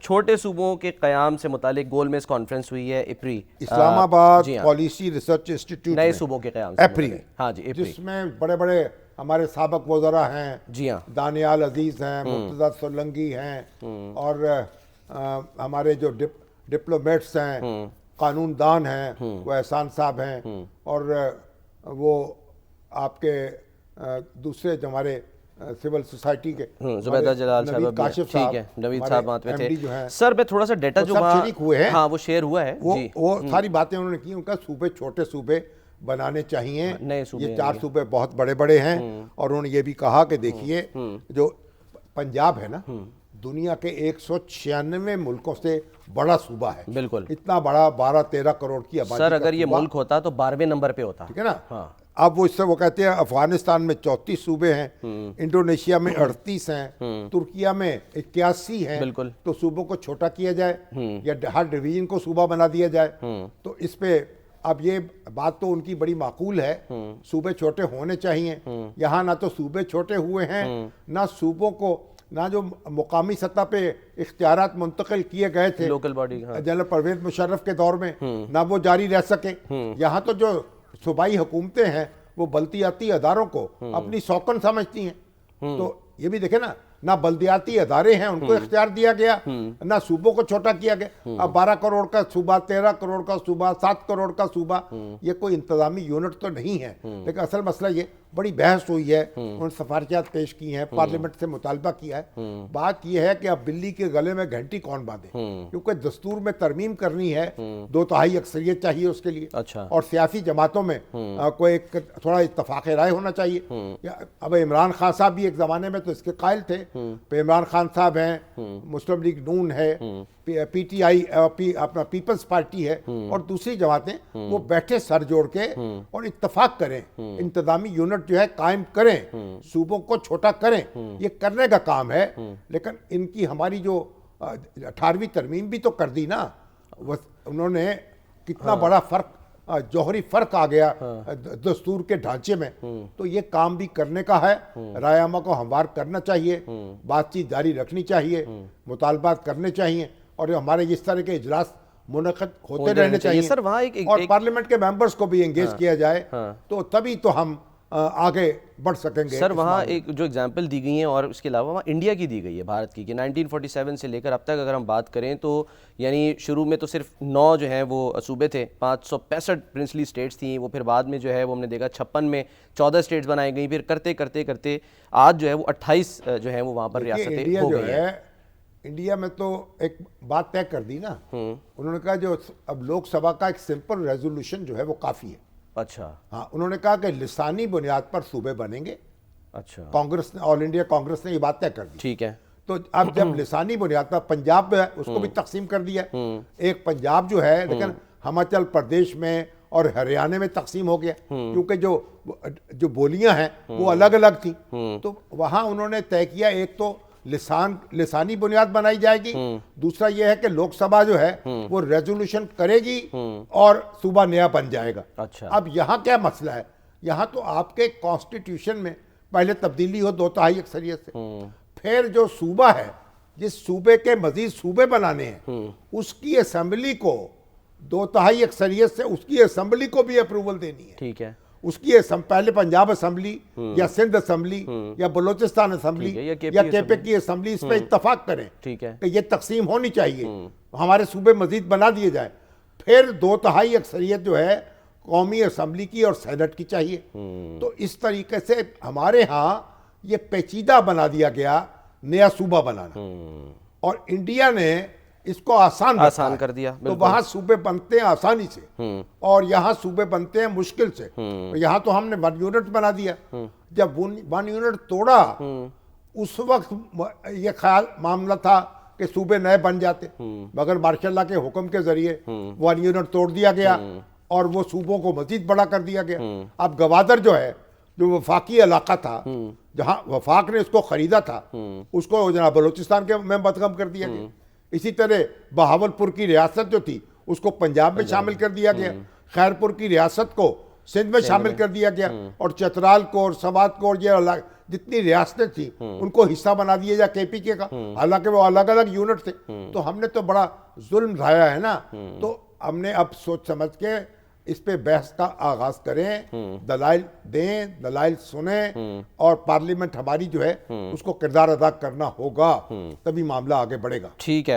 छोटे सूबों के क़याम से मुतालिक गोलमेज कॉन्फ्रेंस हुई है इप्री इस्लामाबाद जी हाँ, पॉलिसी रिसर्च इंस्टीट्यूट नए में, सूबों के क़याम से एप्री, मुतालिक। हाँ जी, इप्री। जिसमें बड़े बड़े हमारे साबक वज़रा हैं, जी हाँ, दानियाल अजीज़ हैं, मुर्तज़ा सोलंकी हैं, और हमारे जो डिप्लोमेट्स हैं, कानूनदान हैं, वो एहसान साहब हैं, और वो आपके दूसरे जो हमारे सिविल सोसाइटी के जुबैदा जलाल साहब नवीद काशिफ ठीक साहब, है, नवीद हमारे साहब वहाँ पे MD जो थे। हैं, सर मैं थोड़ा सा डेटा वो जो सब वहाँ शरीक हुए हैं। हाँ वो शेयर हुआ है जी। वो सारी बातें उन्होंने की। उनका सूबे छोटे सूबे बनाने चाहिए, नए सूबे ये 4 सूबे बहुत बड़े बड़े हैं। और उन्होंने ये भी कहा कि देखिए जो पंजाब है ना, दुनिया के 196 मुल्कों से बड़ा सूबा है। बिल्कुल। इतना बड़ा 12-13 करोड़ की आबादी सर का अगर ये सूबा, मुल्क होता तो 12वें नंबर पे होता। ठीक है ना। हाँ। अब वो इससे वो कहते हैं अफगानिस्तान में 34 सूबे हैं, इंडोनेशिया में 38 हैं, तुर्किया में 81 हैं। बिल्कुल। तो सूबों को छोटा किया जाए या हर डिवीजन को सूबा बना दिया जाए। तो इस पे अब ये बात तो उनकी बड़ी माकूल है, सूबे छोटे होने चाहिए। यहाँ ना तो सूबे छोटे हुए हैं, ना सूबों को, ना जो मुकामी सतह पे इख्तियारात मुंतकिल किए गए थे लोकल बॉडी। हाँ। जनरल परवेज मुशर्रफ के दौर में, ना वो जारी रह सके। यहाँ तो जो सूबाई हुकूमतें हैं वो बल्दियाती अदारों को अपनी सौकन समझती हैं। तो ये भी देखे ना बल्दियाती अदारे हैं, उनको इख्तियार दिया गया, ना सूबों को छोटा किया गया। अब 12 करोड़ का सूबा, 13 करोड़ का सूबा, 7 करोड़ का सूबा, ये कोई इंतजामी यूनिट तो नहीं है। लेकिन असल मसला ये बड़ी बहस हुई है, उन्होंने सिफारिशात पेश की हैं, पार्लियामेंट से मुतालबा किया है। बात यह है कि अब बिल्ली के गले में घंटी कौन बांधे, क्योंकि दस्तूर में तरमीम करनी है, 2/3 अक्सरियत चाहिए उसके लिए। अच्छा। और सियासी जमातों में कोई एक थोड़ा इत्तफाक राय होना चाहिए। अब इमरान खान साहब भी एक ज़माने में तो इसके कायल थे। तो इमरान खान साहब हैं, मुस्लिम लीग नून है, PTI अपना पीपल्स पार्टी है, और दूसरी जमातें, वो बैठे सर जोड़ के और इत्तफाक करें, इंतजामी यूनिट जो है कायम करें, सूबों को छोटा करें। ये करने का काम है। लेकिन इनकी हमारी जो 18वीं तरमीम भी तो कर दी ना, उन्होंने कितना बड़ा फर्क, जौहरी फर्क आ गया दस्तूर के ढांचे में। तो ये काम भी करने का है, रायमा को हमवार करना चाहिए, बातचीत जारी रखनी चाहिए, मुतालबात करने चाहिए, और हमारे इस तरह के इजलास मुनक़िद होते रहने चाहिए। सर वहाँ और पार्लियामेंट के मेंबर्स को भी एंगेज किया जाए, तो तभी तो हम आगे बढ़ सकेंगे। सर वहाँ एक जो एग्जांपल दी गई है, और उसके अलावा वहाँ इंडिया की दी गई है, भारत की, कि 1947 से लेकर अब तक अगर हम बात करें तो यानी शुरू में तो सिर्फ 9 जो हैं वो सूबे थे, 565 प्रिंसली स्टेट्स थी। वो फिर बाद में जो है वो हमने देखा 56 में 14 स्टेट्स बनाई गई। फिर करते करते करते आज जो है वो 28 जो है वो वहाँ पर रियासतें हो गई हैं। इंडिया में तो एक बात तय कर दी ना, उन्होंने कहा जो अब लोकसभा का एक सिंपल रेजोल्यूशन जो है वो काफ़ी है। अच्छा। हाँ, उन्होंने कहा कि लिसानी बुनियाद पर सूबे बनेंगे। अच्छा। कांग्रेस ने, ऑल इंडिया कांग्रेस ने ये बात तय कर दी। ठीक है। तो अब जब लिसानी बुनियाद पर पंजाब है, उसको भी तकसीम कर दिया। एक पंजाब जो है, लेकिन हिमाचल प्रदेश में और हरियाणा में तकसीम हो गया, क्योंकि जो बोलियां हैं वो अलग अलग थी। तो वहां उन्होंने तय किया, एक तो लिसानी बुनियाद बनाई जाएगी, दूसरा यह है कि लोकसभा जो है वो रेजोल्यूशन करेगी और सूबा नया बन जाएगा। अच्छा। अब यहाँ क्या मसला है, यहाँ तो आपके कॉन्स्टिट्यूशन में पहले तब्दीली हो 2/3 अक्सरियत से, फिर जो सूबा है, जिस सूबे के मजीद सूबे बनाने हैं, उसकी असेंबली को 2/3 अक्सरियत से उसकी असेंबली को भी अप्रूवल देनी है। ठीक है। उसकी पहले पंजाब असेंबली या सिंध असेंबली या बलोचिस्तान असेंबली या केपी की असेंबली इस पर इत्तफाक करें। ठीक है कि ये तकसीम होनी चाहिए, हमारे सूबे मजीद बना दिए जाए। फिर 2/3 अक्सरियत जो है कौमी असेंबली की और सेनेट की चाहिए। तो इस तरीके से हमारे यहाँ ये पेचीदा बना दिया गया नया सूबा बनाना, और इंडिया ने इसको आसान कर दिया। तो वहां सूबे बनते हैं आसानी से, और यहाँ सूबे बनते हैं मुश्किल से। तो यहाँ तो हमने 1 यूनिट बना दिया। जब 1 यूनिट तोड़ा, उस वक्त ये ख्याल मामला था कि सूबे नए बन जाते, मगर मार्शल के हुक्म के जरिए 1 यूनिट तोड़ दिया गया और वो सूबों को मजीद बड़ा कर दिया गया। अब गवादर जो है, जो वफाकी इलाका था, जहाँ वफाक ने उसको खरीदा था, उसको जनाब बलोचिस्तान के में बदगम कर दिया गया। इसी तरह बहावलपुर की रियासत जो थी उसको पंजाब में शामिल कर दिया गया, खैरपुर की रियासत को सिंध में शामिल कर दिया गया, और चतराल को और सवात को और ये जितनी रियासतें थी उनको हिस्सा बना दिया जाए केपीके का, हालांकि वो अलग अलग यूनिट थे। तो हमने तो बड़ा जुल्म ढाया है ना। तो हमने अब सोच समझ के इस पे बहस का आगाज करें, दलाइल दें, दलाइल सुने, और पार्लियामेंट हमारी जो है उसको किरदार अदा करना होगा, तभी मामला आगे बढ़ेगा। ठीक है।